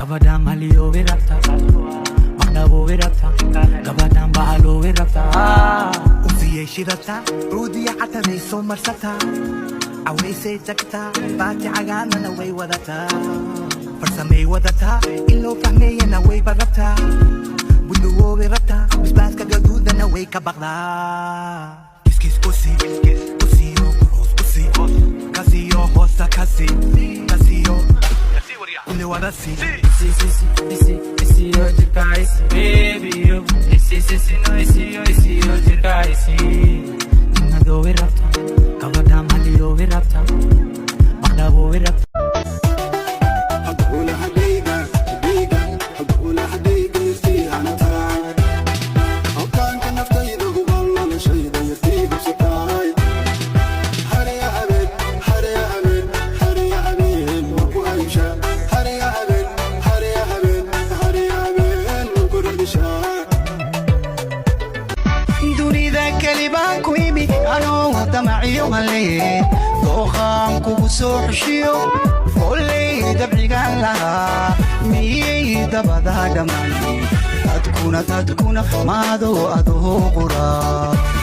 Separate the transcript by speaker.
Speaker 1: gabadhan maliyo way rabtaa maqnabo way rabtaa gabadhan bahalo way rabtaa usiyay shidata ruudiya xatanay soo marsataa awaysay tagtaa baati cagaanana way wadataa farsamay wadataa in loo fahmeeyana way barabtaa buduwo way rabtaa basbaaska gaduudana way ka baqdaa kiskis kusi kusiyo kusi kasiyo hosta kasi kasiyo اللي ورا سي سي سي سي سي يو تكاي سي بيبي يو سي سي سي نو سي يو تكاي سي نادو ويرابتا كابدا ماليو ويرابتا مقدابو ويرابتا دوخان كوسو حشيو كلي دبعيغان لها مي دبدا دماني تكون مادو أدو قرا